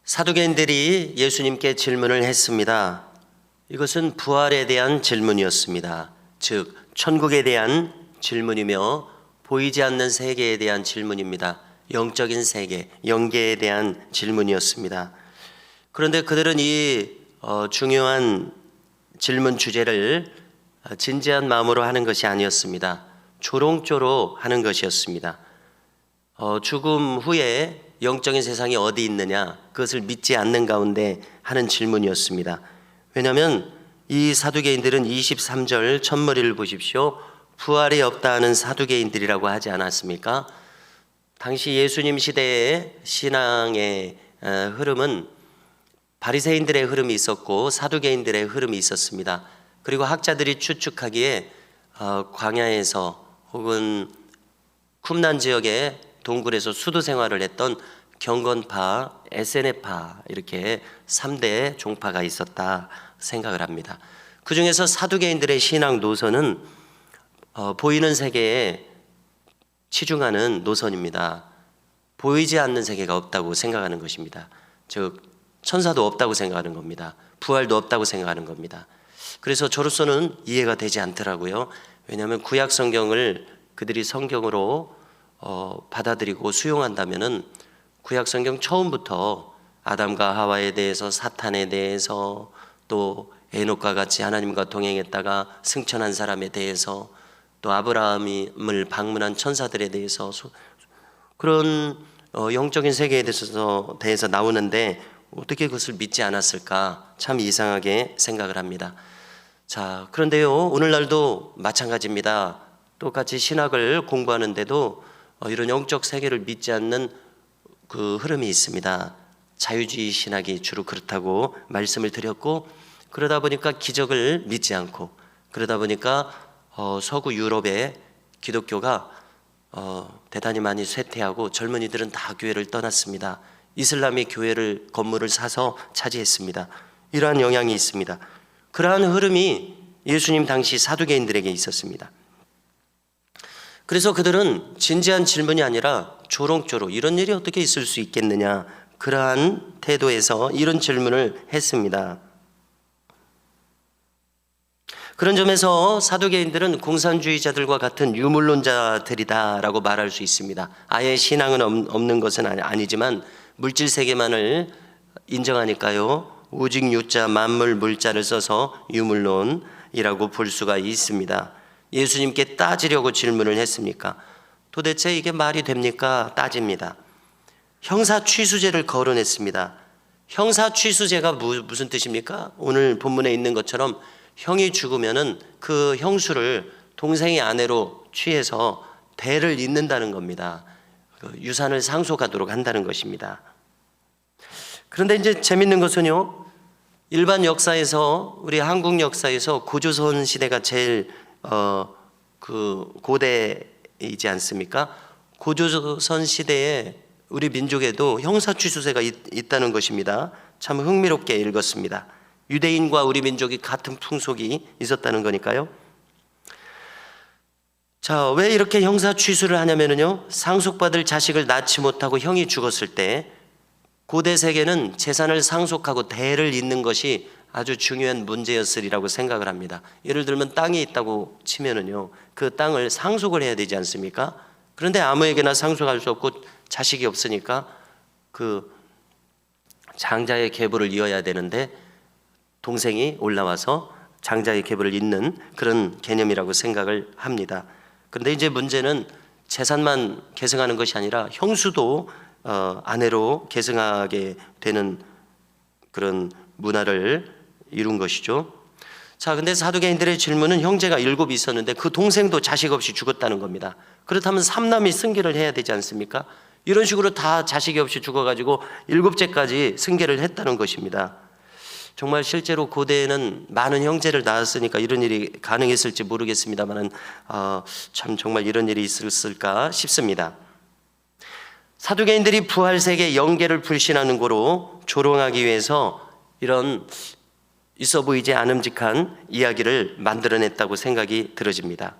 사두개인들이 예수님께 질문을 했습니다. 이것은 부활에 대한 질문이었습니다. 즉 천국에 대한 질문이며 보이지 않는 세계에 대한 질문입니다. 영적인 세계, 영계에 대한 질문이었습니다. 그런데 그들은 이 중요한 질문 주제를 진지한 마음으로 하는 것이 아니었습니다. 조롱조로 하는 것이었습니다. 죽음 후에 영적인 세상이 어디 있느냐, 그것을 믿지 않는 가운데 하는 질문이었습니다. 왜냐하면 이 사두개인들은 23절 첫머리를 보십시오. 부활이 없다 하는 사두개인들이라고 하지 않았습니까? 당시 예수님 시대의 신앙의 흐름은 바리새인들의 흐름이 있었고 사두개인들의 흐름이 있었습니다. 그리고 학자들이 추측하기에 광야에서 혹은 쿰난 지역의 동굴에서 수도 생활을 했던 경건파, 에세네파 이렇게 3대 종파가 있었다 생각을 합니다. 그 중에서 사두개인들의 신앙 노선은 보이는 세계에 치중하는 노선입니다. 보이지 않는 세계가 없다고 생각하는 것입니다. 즉 천사도 없다고 생각하는 겁니다. 부활도 없다고 생각하는 겁니다. 그래서 저로서는 이해가 되지 않더라고요. 왜냐하면 구약 성경을 그들이 성경으로 받아들이고 수용한다면은 구약 성경 처음부터 아담과 하와에 대해서, 사탄에 대해서, 또 에녹과 같이 하나님과 동행했다가 승천한 사람에 대해서, 또 아브라함을 방문한 천사들에 대해서 그런 영적인 세계에 대해서 나오는데 어떻게 그것을 믿지 않았을까 참 이상하게 생각을 합니다. 자, 그런데요 오늘날도 마찬가지입니다. 똑같이 신학을 공부하는데도 이런 영적 세계를 믿지 않는 그 흐름이 있습니다. 자유주의 신학이 주로 그렇다고 말씀을 드렸고, 그러다 보니까 기적을 믿지 않고, 그러다 보니까 서구 유럽의 기독교가 대단히 많이 쇠퇴하고 젊은이들은 다 교회를 떠났습니다. 이슬람이 교회를 건물을 사서 차지했습니다. 이러한 영향이 있습니다. 그러한 흐름이 예수님 당시 사두개인들에게 있었습니다. 그래서 그들은 진지한 질문이 아니라 조롱조로 이런 일이 어떻게 있을 수 있겠느냐, 그러한 태도에서 이런 질문을 했습니다. 그런 점에서 사두개인들은 공산주의자들과 같은 유물론자들이다라고 말할 수 있습니다. 아예 신앙은 없는 것은 아니지만 물질 세계만을 인정하니까요 오직 유자 만물 물자를 써서 유물론이라고 볼 수가 있습니다. 예수님께 따지려고 질문을 했습니까? 도대체 이게 말이 됩니까? 따집니다. 형사취수죄를 거론했습니다. 형사취수죄가 무슨 뜻입니까? 오늘 본문에 있는 것처럼 형이 죽으면은 그 형수를 동생의 아내로 취해서 대를 잇는다는 겁니다. 유산을 상속하도록 한다는 것입니다. 그런데 이제 재밌는 것은요, 일반 역사에서, 우리 한국 역사에서 고조선 시대가 제일 고대이지 않습니까? 고조선 시대에 우리 민족에도 형사취수죄가 있다는 것입니다. 참 흥미롭게 읽었습니다. 유대인과 우리 민족이 같은 풍속이 있었다는 거니까요. 자, 왜 이렇게 형사취수를 하냐면요, 상속받을 자식을 낳지 못하고 형이 죽었을 때 고대 세계는 재산을 상속하고 대를 잇는 것이 아주 중요한 문제였으리라고 생각을 합니다. 예를 들면 땅이 있다고 치면은요, 그 땅을 상속을 해야 되지 않습니까? 그런데 아무에게나 상속할 수 없고 자식이 없으니까 그 장자의 계보를 이어야 되는데 동생이 올라와서 장자의 계보를 잇는 그런 개념이라고 생각을 합니다. 그런데 이제 문제는 재산만 계승하는 것이 아니라 형수도 아내로 계승하게 되는 그런 문화를 이룬 것이죠. 자, 근데 사두개인들의 질문은 형제가 7이 있었는데 그 동생도 자식 없이 죽었다는 겁니다. 그렇다면 3남이 승계를 해야 되지 않습니까? 이런 식으로 다 자식이 없이 죽어가지고 7째까지 승계를 했다는 것입니다. 정말 실제로 고대에는 많은 형제를 낳았으니까 이런 일이 가능했을지 모르겠습니다만 참 정말 이런 일이 있었을까 싶습니다. 사두개인들이 부활세계 영계를 불신하는 거로 조롱하기 위해서 이런 있어 보이지 않음직한 이야기를 만들어냈다고 생각이 들어집니다.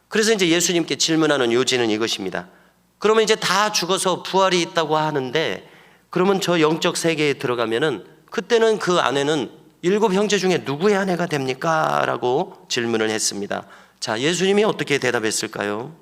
그래서 이제 예수님께 질문하는 요지는 이것입니다. 그러면 이제 다 죽어서 부활이 있다고 하는데 그러면 저 영적 세계에 들어가면은 그때는 그 아내는 7 형제 중에 누구의 아내가 됩니까? 라고 질문을 했습니다. 자, 예수님이 어떻게 대답했을까요?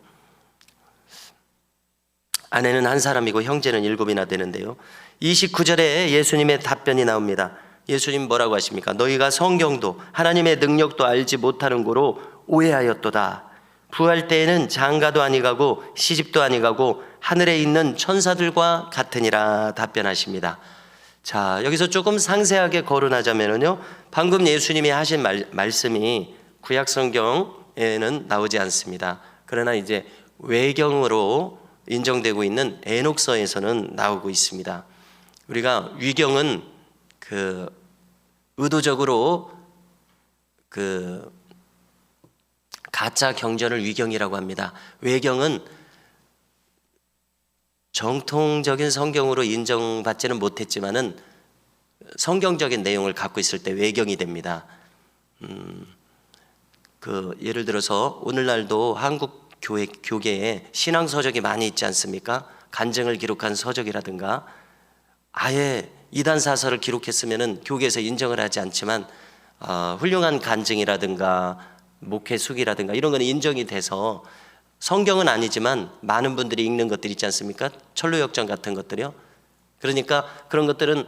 아내는 한 사람이고 형제는 7이나 되는데요. 29절에 예수님의 답변이 나옵니다. 예수님 뭐라고 하십니까? 너희가 성경도 하나님의 능력도 알지 못하는 고로 오해하였도다. 부활 때에는 장가도 아니가고 시집도 아니가고 하늘에 있는 천사들과 같으니라 답변하십니다. 자, 여기서 조금 상세하게 거론하자면요, 방금 예수님이 하신 말씀이 구약 성경에는 나오지 않습니다. 그러나 이제 외경으로 인정되고 있는 에녹서에서는 나오고 있습니다. 우리가 위경은 의도적으로 가짜 경전을 위경이라고 합니다. 외경은 정통적인 성경으로 인정받지는 못했지만은 성경적인 내용을 갖고 있을 때 외경이 됩니다. 예를 들어서 오늘날도 한국 교계에 신앙 서적이 많이 있지 않습니까? 간증을 기록한 서적이라든가, 아예 이단 사설을 기록했으면은 교계에서 인정을 하지 않지만 훌륭한 간증이라든가 목회 수기라든가 이런 거는 인정이 돼서 성경은 아니지만 많은 분들이 읽는 것들 있지 않습니까? 철로역정 같은 것들이요. 그러니까 그런 것들은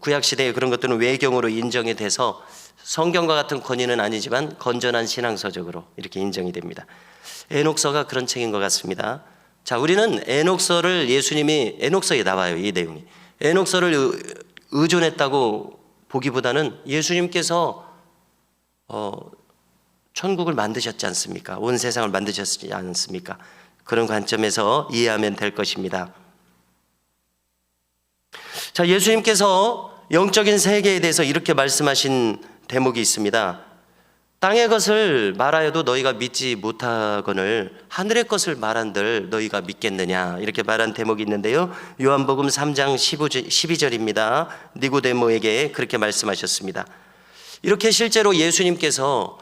구약 시대에 그런 것들은 외경으로 인정이 돼서 성경과 같은 권위는 아니지만 건전한 신앙서적으로 이렇게 인정이 됩니다. 에녹서가 그런 책인 것 같습니다. 자, 우리는 에녹서를 예수님이 에녹서에 나와요. 이 내용이 에녹서를 의존했다고 보기보다는 예수님께서 천국을 만드셨지 않습니까? 온 세상을 만드셨지 않습니까? 그런 관점에서 이해하면 될 것입니다. 자, 예수님께서 영적인 세계에 대해서 이렇게 말씀하신 대목이 있습니다. 땅의 것을 말하여도 너희가 믿지 못하거늘 하늘의 것을 말한들 너희가 믿겠느냐, 이렇게 말한 대목이 있는데요, 요한복음 3장 12절입니다. 니고데모에게 그렇게 말씀하셨습니다. 이렇게 실제로 예수님께서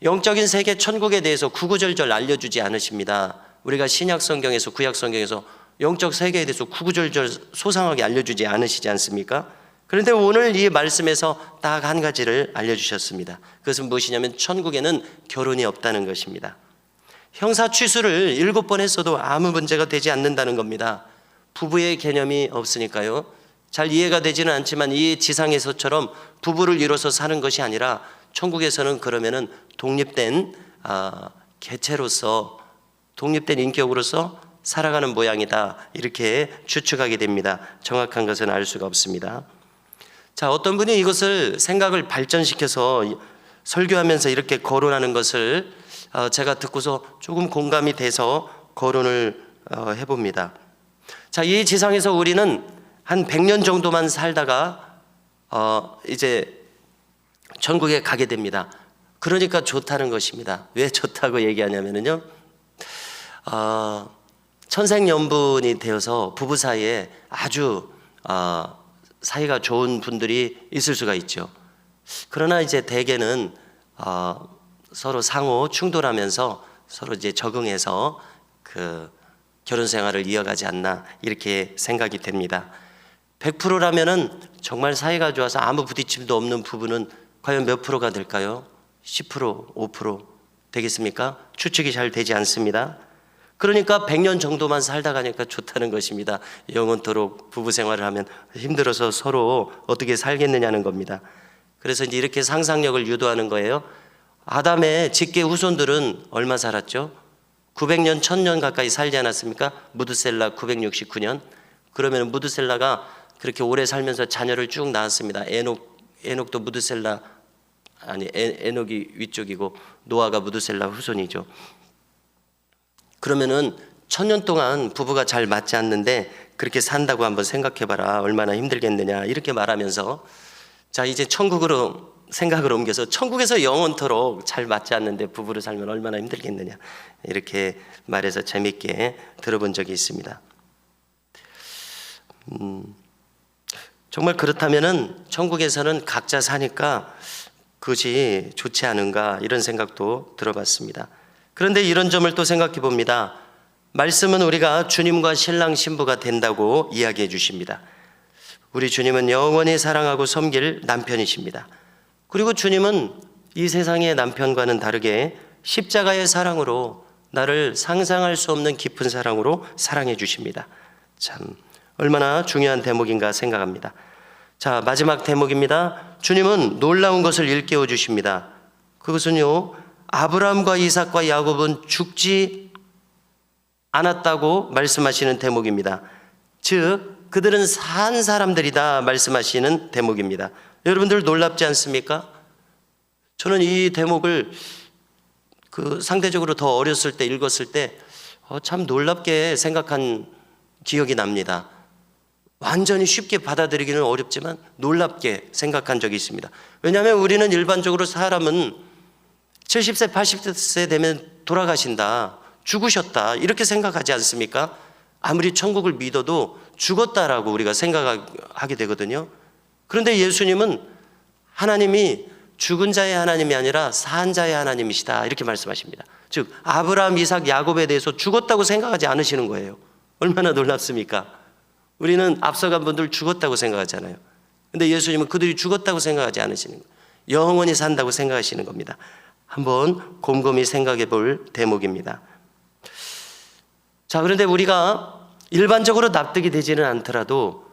영적인 세계 천국에 대해서 구구절절 알려주지 않으십니다. 우리가 신약 성경에서 구약 성경에서 영적 세계에 대해서 구구절절 소상하게 알려주지 않으시지 않습니까? 그런데 오늘 이 말씀에서 딱 한 가지를 알려주셨습니다. 그것은 무엇이냐면 천국에는 결혼이 없다는 것입니다. 형사 취수를 7번 했어도 아무 문제가 되지 않는다는 겁니다. 부부의 개념이 없으니까요. 잘 이해가 되지는 않지만 이 지상에서처럼 부부를 이뤄서 사는 것이 아니라 천국에서는 그러면은 독립된 개체로서, 독립된 인격으로서 살아가는 모양이다, 이렇게 추측하게 됩니다. 정확한 것은 알 수가 없습니다. 자, 어떤 분이 이것을 생각을 발전시켜서 설교하면서 이렇게 거론하는 것을 제가 듣고서 조금 공감이 돼서 거론을 해봅니다. 자, 이 지상에서 우리는 한 100년 정도만 살다가 이제 천국에 가게 됩니다. 그러니까 좋다는 것입니다. 왜 좋다고 얘기하냐면요, 천생연분이 되어서 부부 사이에 아주 사이가 좋은 분들이 있을 수가 있죠. 그러나 이제 대개는 서로 상호 충돌하면서 서로 이제 적응해서 결혼 생활을 이어가지 않나, 이렇게 생각이 됩니다. 100%라면은 정말 사이가 좋아서 아무 부딪힘도 없는 부부는 과연 몇 프로가 될까요? 10%, 5% 되겠습니까? 추측이 잘 되지 않습니다. 그러니까 100년 정도만 살다 가니까 좋다는 것입니다. 영원토록 부부 생활을 하면 힘들어서 서로 어떻게 살겠느냐는 겁니다. 그래서 이제 이렇게 상상력을 유도하는 거예요. 아담의 직계 후손들은 얼마 살았죠? 900년, 1000년 가까이 살지 않았습니까? 무드셀라 969년. 그러면 무드셀라가 그렇게 오래 살면서 자녀를 쭉 낳았습니다. 에녹도 무드셀라, 아니 에녹이 위쪽이고 노아가 무드셀라 후손이죠. 그러면은 1000년 동안 부부가 잘 맞지 않는데 그렇게 산다고 한번 생각해봐라, 얼마나 힘들겠느냐, 이렇게 말하면서, 자, 이제 천국으로 생각을 옮겨서 천국에서 영원토록 잘 맞지 않는데 부부로 살면 얼마나 힘들겠느냐, 이렇게 말해서 재밌게 들어본 적이 있습니다. 정말 그렇다면은 천국에서는 각자 사니까 그것이 좋지 않은가, 이런 생각도 들어봤습니다. 그런데 이런 점을 또 생각해 봅니다. 말씀은 우리가 주님과 신랑 신부가 된다고 이야기해 주십니다. 우리 주님은 영원히 사랑하고 섬길 남편이십니다. 그리고 주님은 이 세상의 남편과는 다르게 십자가의 사랑으로 나를 상상할 수 없는 깊은 사랑으로 사랑해 주십니다. 참 얼마나 중요한 대목인가 생각합니다. 자, 마지막 대목입니다. 주님은 놀라운 것을 일깨워 주십니다. 그것은요, 아브라함과 이삭과 야곱은 죽지 않았다고 말씀하시는 대목입니다. 즉 그들은 산 사람들이다 말씀하시는 대목입니다. 여러분들 놀랍지 않습니까? 저는 이 대목을 상대적으로 더 어렸을 때 읽었을 때 참 놀랍게 생각한 기억이 납니다. 완전히 쉽게 받아들이기는 어렵지만 놀랍게 생각한 적이 있습니다. 왜냐하면 우리는 일반적으로 사람은 70세, 80세 되면 돌아가신다, 죽으셨다 이렇게 생각하지 않습니까? 아무리 천국을 믿어도 죽었다라고 우리가 생각하게 되거든요. 그런데 예수님은 하나님이 죽은 자의 하나님이 아니라 산 자의 하나님이시다 이렇게 말씀하십니다. 즉 아브라함, 이삭, 야곱에 대해서 죽었다고 생각하지 않으시는 거예요. 얼마나 놀랍습니까? 우리는 앞서간 분들 죽었다고 생각하잖아요. 그런데 예수님은 그들이 죽었다고 생각하지 않으시는 거예요. 영원히 산다고 생각하시는 겁니다. 한번 곰곰이 생각해 볼 대목입니다. 자, 그런데 우리가 일반적으로 납득이 되지는 않더라도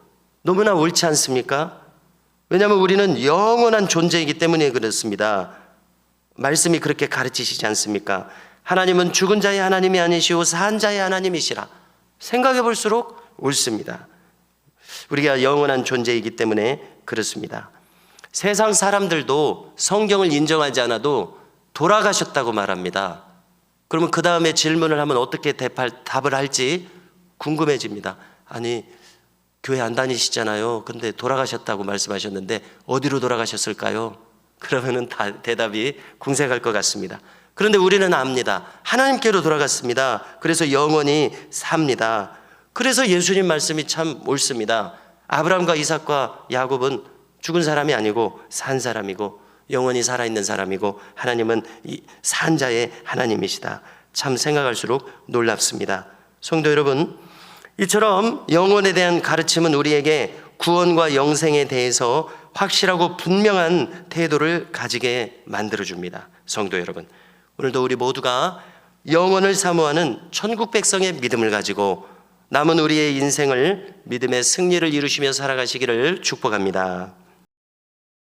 너무나 옳지 않습니까? 왜냐하면 우리는 영원한 존재이기 때문에 그렇습니다. 말씀이 그렇게 가르치시지 않습니까? 하나님은 죽은 자의 하나님이 아니시오 산 자의 하나님이시라. 생각해 볼수록 옳습니다. 우리가 영원한 존재이기 때문에 그렇습니다. 세상 사람들도 성경을 인정하지 않아도 돌아가셨다고 말합니다. 그러면 그 다음에 질문을 하면 어떻게 답을 할지 궁금해집니다. 아니, 교회 안 다니시잖아요. 근데 돌아가셨다고 말씀하셨는데 어디로 돌아가셨을까요? 그러면은 대답이 궁색할 것 같습니다. 그런데 우리는 압니다. 하나님께로 돌아갔습니다. 그래서 영원히 삽니다. 그래서 예수님 말씀이 참 옳습니다. 아브라함과 이삭과 야곱은 죽은 사람이 아니고 산 사람이고 영원히 살아있는 사람이고 하나님은 이 산 자의 하나님이시다. 참 생각할수록 놀랍습니다. 성도 여러분, 이처럼 영혼에 대한 가르침은 우리에게 구원과 영생에 대해서 확실하고 분명한 태도를 가지게 만들어줍니다. 성도 여러분, 오늘도 우리 모두가 영혼을 사모하는 천국 백성의 믿음을 가지고 남은 우리의 인생을 믿음의 승리를 이루시며 살아가시기를 축복합니다.